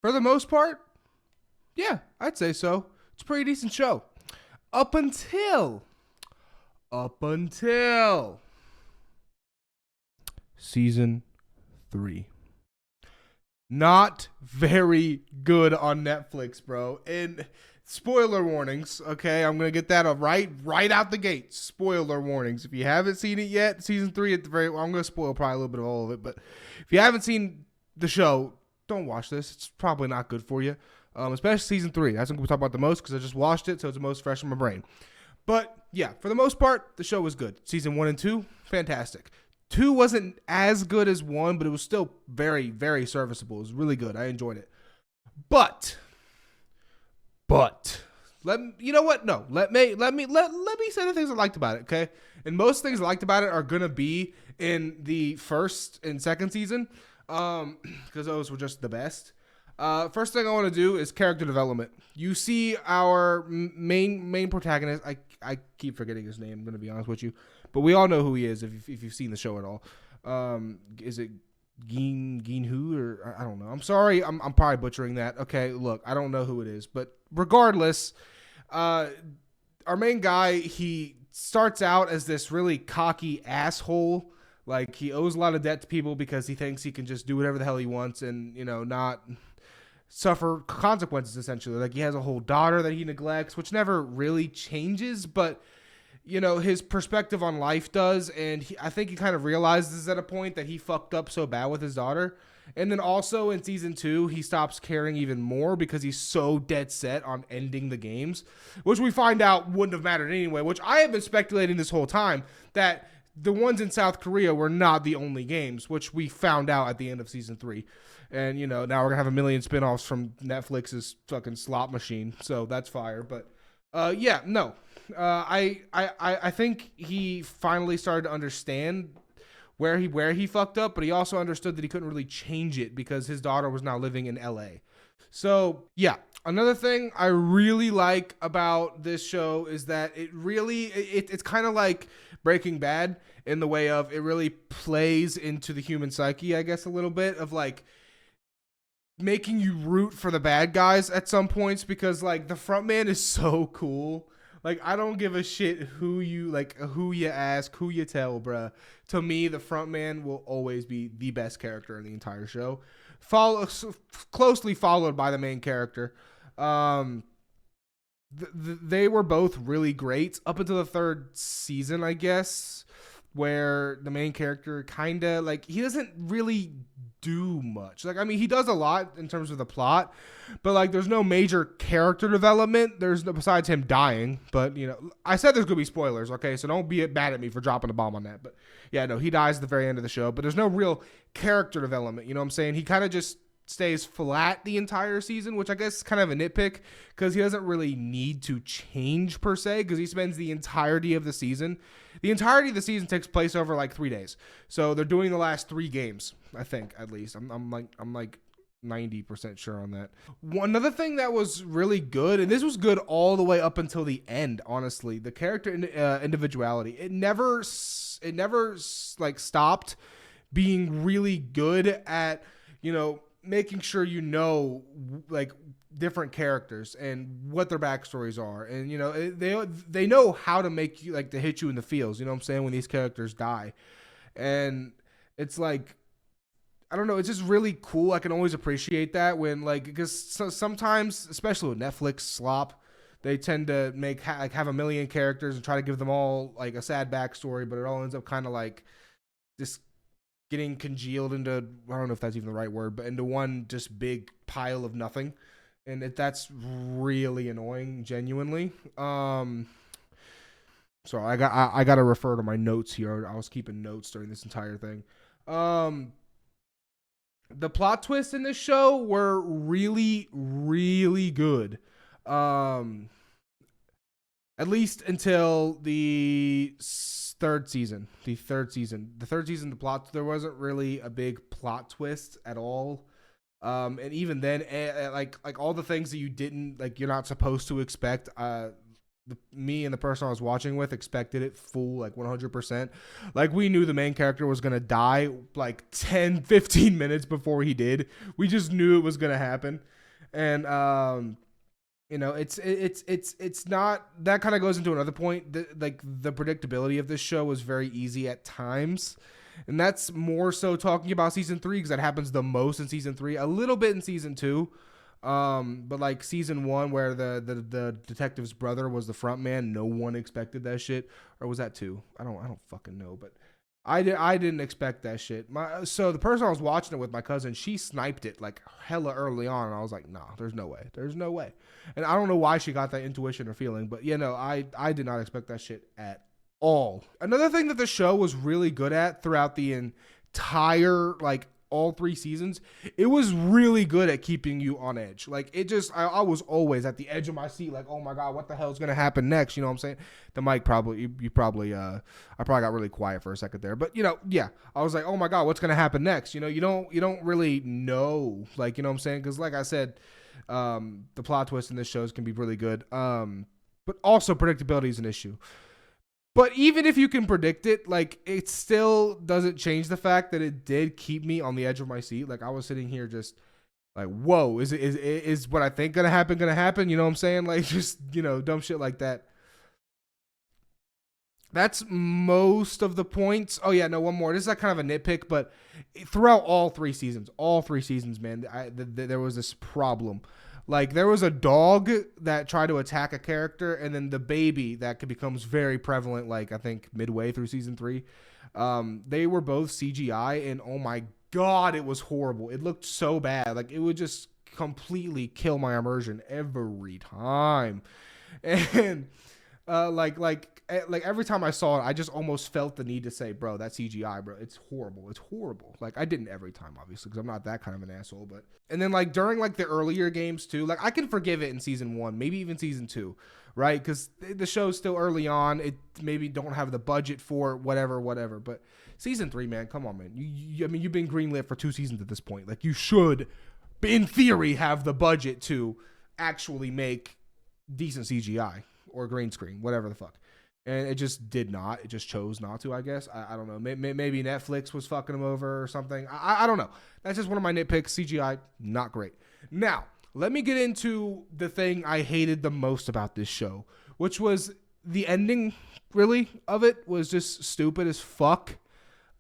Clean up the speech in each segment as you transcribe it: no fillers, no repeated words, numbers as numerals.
For the most part, yeah, I'd say so. It's a pretty decent show. Up until up until season 3. Not very good on Netflix, bro. And spoiler warnings, okay? I'm gonna get that right out the gate. Spoiler warnings. If you haven't seen it yet, season 3 at the very, I'm gonna spoil probably a little bit of all of it. But if you haven't seen the show, don't watch this. It's probably not good for you. Especially season 3. That's what we talk about the most because I just watched it, so it's the most fresh in my brain. But yeah, for the most part, the show was good. Season 1 and 2, fantastic. 2 wasn't as good as 1, but it was still very, very serviceable. It was really good. I enjoyed it. But you know what? No, let me say the things I liked about it. Okay, and most things I liked about it are gonna be in the first and second season, because those were just the best. First thing I want to do is character development. You see our main protagonist. I keep forgetting his name. I'm gonna be honest with you, but we all know who he is if you've seen the show at all. Is it Geen Hu or I don't know. I'm sorry. I'm probably butchering that. Okay, look, I don't know who it is, but regardless, our main guy, he starts out as this really cocky asshole. Like he owes a lot of debt to people because he thinks he can just do whatever the hell he wants and not suffer consequences essentially. Like he has a whole daughter that he neglects, which never really changes, but his perspective on life does, and I think he kind of realizes at a point that he fucked up so bad with his daughter. And then also in season 2, he stops caring even more because he's so dead set on ending the games, which we find out wouldn't have mattered anyway, which I have been speculating this whole time that the ones in South Korea were not the only games, which we found out at the end of season 3. And, now we're going to have a million spinoffs from Netflix's fucking slot machine. So that's fire. But, yeah, no. I think he finally started to understand where he fucked up, but he also understood that he couldn't really change it because his daughter was now living in LA. So, yeah. Another thing I really like about this show is that it's kind of like Breaking Bad in the way of it really plays into the human psyche, I guess, a little bit of like making you root for the bad guys at some points because like the front man is so cool. Like I don't give a shit who you ask, who you tell, bruh. To me, the front man will always be the best character in the entire show. Closely followed by the main character. They were both really great up until the third season, I guess, where the main character kind of like he doesn't really do much. Like I mean, he does a lot in terms of the plot, but like there's no major character development. There's no besides him dying. But I said there's gonna be spoilers, okay? So don't be mad at me for dropping a bomb on that. But yeah, no, he dies at the very end of the show. But there's no real character development. You know what I'm saying? He kind of just stays flat the entire season, which I guess is kind of a nitpick because he doesn't really need to change per se because he spends the entirety of the season. The entirety of the season takes place over like 3 days. So they're doing the last 3 games, I think, at least. I'm like 90% sure on that. Another thing that was really good, and this was good all the way up until the end, honestly, the character individuality. It never like stopped being really good at, making sure like different characters and what their backstories are, and they know how to make you like to hit you in the feels. You know what I'm saying, when these characters die, and it's like I don't know, it's just really cool. I can always appreciate that when like because sometimes, especially with Netflix slop, they tend to make have a million characters and try to give them all like a sad backstory, but it all ends up kind of like this getting congealed into, I don't know if that's even the right word, but into one just big pile of nothing. And that's really annoying, genuinely. So I got to refer to my notes here. I was keeping notes during this entire thing. The plot twists in this show were really, really good. At least until the third season. The third season, the plot, there wasn't really a big plot twist at all. And even then, like all the things that you didn't like, you're not supposed to expect. me and the person I was watching with expected it full, like 100%. Like, we knew the main character was going to die like 10, 15 minutes before he did. We just knew it was going to happen. And, it's not, that kind of goes into another point. The predictability of this show was very easy at times. And that's more so talking about season 3, because that happens the most in season 3, a little bit in season 2. But like season 1, where the detective's brother was the front man, no one expected that shit. Or was that 2? I don't fucking know, but I didn't expect that shit. So the person I was watching it with, my cousin, she sniped it like hella early on, and I was like, nah, there's no way. And I don't know why she got that intuition or feeling, but I did not expect that shit at all. Another thing that the show was really good at throughout the entire, like, all 3 seasons, it was really good at keeping you on edge. Like, it just, I was always at the edge of my seat, like, oh my God, what the hell is going to happen next? You know what I'm saying? The mic probably, I probably got really quiet for a second there, but yeah, I was like, oh my God, what's going to happen next? You don't really know, like, you know what I'm saying? Cause like I said, the plot twist in this shows can be really good. But also predictability is an issue. But even if you can predict it, like, it still doesn't change the fact that it did keep me on the edge of my seat. Like, I was sitting here just like, whoa, is what I think gonna happen? You know what I'm saying? Like, just, dumb shit like that. That's most of the points. Oh yeah, no, one more. This is like kind of a nitpick, but throughout all 3 seasons, man, there was this problem. Like, there was a dog that tried to attack a character, and then the baby that becomes very prevalent, like, I think midway through season 3. They were both CGI, and oh my God, it was horrible. It looked so bad. Like, it would just completely kill my immersion every time. And like every time I saw it, I just almost felt the need to say, bro, that's CGI, bro. It's horrible. Like, I didn't every time, obviously, because I'm not that kind of an asshole. But, and then, like, during, like, the earlier games too, like, I can forgive it in season 1, maybe even season 2, right? Because the show's still early on. It maybe don't have the budget for whatever. But season 3, man, come on, man. I mean, you've been greenlit for 2 seasons at this point. Like, you should, in theory, have the budget to actually make decent CGI or green screen, whatever the fuck. And it just did not. It just chose not to, I guess. I don't know. Maybe Netflix was fucking them over or something. I don't know. That's just one of my nitpicks. CGI, not great. Now, let me get into the thing I hated the most about this show, which was the ending, really, of it was just stupid as fuck.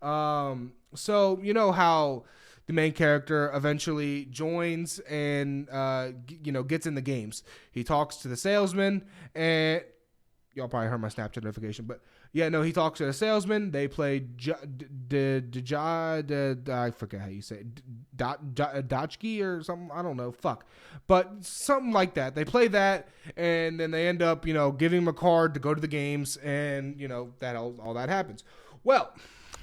So, you know how the main character eventually joins and, gets in the games. He talks to the salesman, and y'all probably heard my Snapchat notification, but yeah, no, he talks to the salesman. They play I forget how you say it, Dachki or something. I don't know. Fuck. But something like that. They play that, and then they end up, giving him a card to go to the games, and, that all that happens. Well,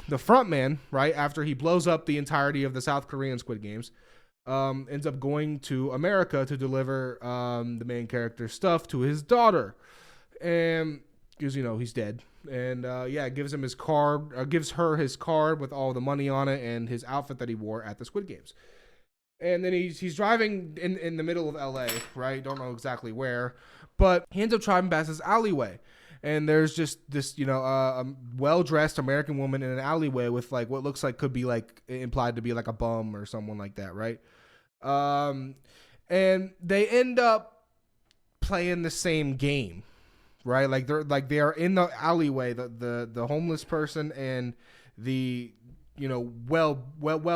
the front man, right, after he blows up the entirety of the South Korean Squid Games, ends up going to America to deliver the main character's stuff to his daughter. And because he's dead, and gives him his card, gives her his card with all the money on it and his outfit that he wore at the Squid Games. And then he's driving in the middle of LA, right? Don't know exactly where, but he ends up driving past this alleyway, and there's just this a well-dressed American woman in an alleyway with, like, what looks like could be, like, implied to be like a bum or someone like that, right? And they end up playing the same game. Right, they are in the alleyway. The homeless person and the well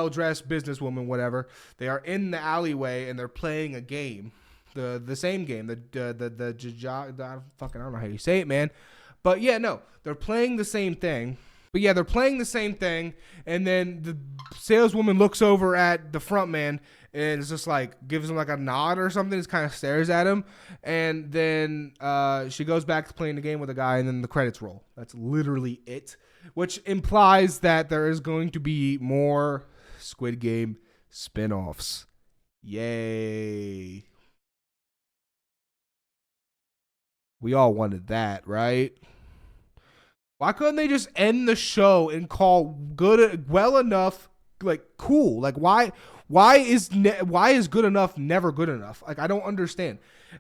dressed businesswoman, whatever. They are in the alleyway and they're playing a game, the same game. I don't know how you say it, man. But yeah, no, they're playing the same thing. And then the saleswoman looks over at the front man and it's just like, gives him like a nod or something. Just kind of stares at him. And then she goes back to playing the game with the guy, and then the credits roll. That's literally it. Which implies that there is going to be more Squid Game spinoffs. Yay. We all wanted that, right? Why couldn't they just end the show and call well enough, like, cool? Like, why Why is good enough never good enough? Like, I don't understand.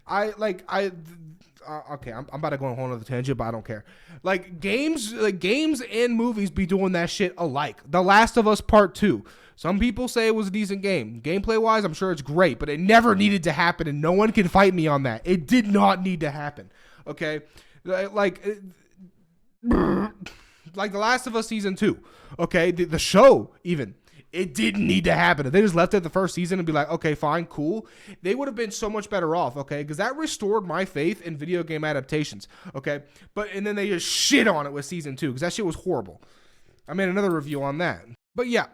Okay, I'm about to go on a whole other tangent, but I don't care. Like, games and movies be doing that shit alike. The Last of Us Part 2. Some people say it was a decent game. Gameplay wise, I'm sure it's great, but it never needed to happen, and no one can fight me on that. It did not need to happen. Okay? Like The Last of Us Season 2. Okay? The show, even. It didn't need to happen. If they just left it the first season and be like, okay, fine, cool, they would have been so much better off, okay? Because that restored my faith in video game adaptations, okay? And then they just shit on it with season 2 because that shit was horrible. I made another review on that. But yeah,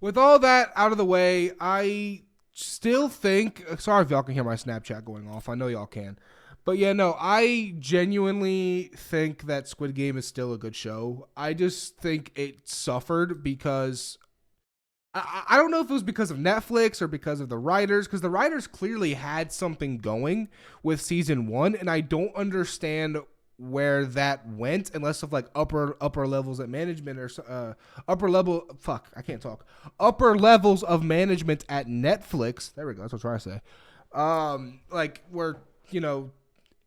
with all that out of the way, I still think, sorry if y'all can hear my Snapchat going off. I know y'all can. But yeah, no, I genuinely think that Squid Game is still a good show. I just think it suffered because I don't know if it was because of Netflix or because of the writers, because the writers clearly had something going with season 1, and I don't understand where that went unless of like upper levels at management or upper levels of management at Netflix. There we go. That's what I'm trying to say. Like, where,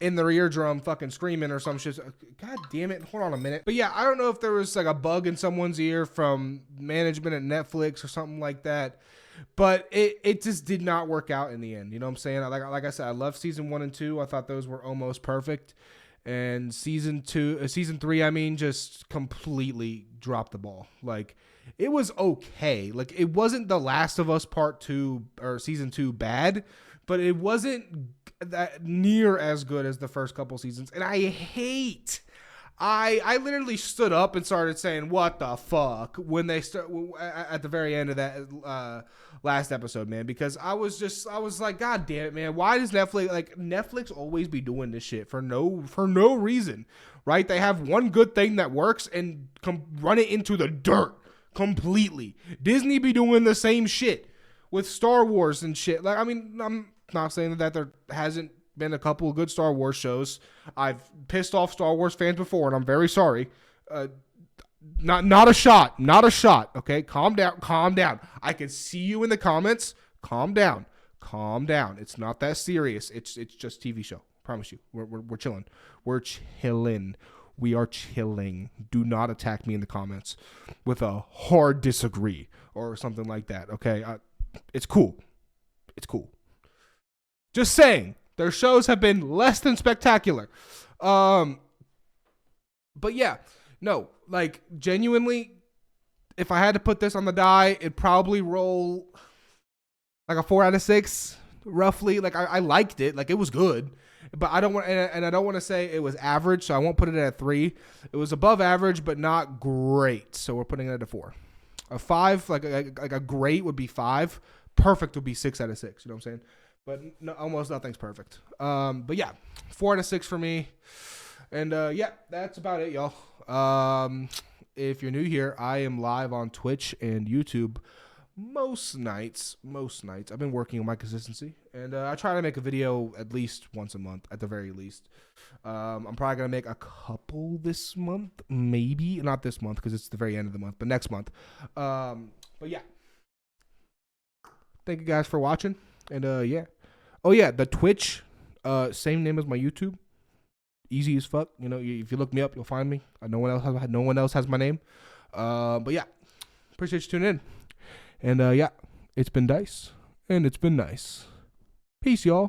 in their eardrum fucking screaming or some shit. God damn it. Hold on a minute. But yeah, I don't know if there was like a bug in someone's ear from management at Netflix or something like that. But it just did not work out in the end. You know what I'm saying? Like I said, I love season 1 and 2. I thought those were almost perfect. And season 3, I mean, just completely dropped the ball. Like, it was okay. Like, it wasn't The Last of Us Part 2 or season 2 bad, but it wasn't that near as good as the first couple seasons. And I literally stood up and started saying, what the fuck, when they start at the very end of that last episode, man, because I was like, God damn it, man. Why does Netflix always be doing this shit for no reason, right? They have one good thing that works and run it into the dirt completely. Disney be doing the same shit with Star Wars and shit. Like, I mean, I'm not saying that there hasn't been a couple of good Star Wars shows. I've pissed off Star Wars fans before, and I'm very sorry. Not a shot. Okay, calm down. I can see you in the comments. Calm down. It's not that serious. It's just TV show. Promise you. We're chilling. We are chilling. Do not attack me in the comments with a hard disagree or something like that. Okay, it's cool. Just saying, their shows have been less than spectacular. But yeah, no, like, genuinely, if I had to put this on the die, it'd probably roll like a 4 out of 6, roughly. Like, I liked it. Like, it was good. But I don't want, and I don't want to say it was average, so I won't put it at a 3. It was above average, but not great. So we're putting it at a 4. A 5, like a great would be 5. Perfect would be 6 out of 6. You know what I'm saying? But no, almost nothing's perfect. But yeah, 4 out of 6 for me. And yeah, that's about it, y'all. If you're new here, I am live on Twitch and YouTube most nights. I've been working on my consistency, and I try to make a video at least once a month, at the very least. I'm probably gonna make a couple this month, maybe not this month because it's the very end of the month, but next month. But yeah, thank you guys for watching, and yeah. Oh yeah, the Twitch, same name as my YouTube. Easy as fuck. You know, if you look me up, you'll find me. No one else has my name. But yeah, appreciate you tuning in. And yeah, it's been Dice, and it's been nice. Peace, y'all.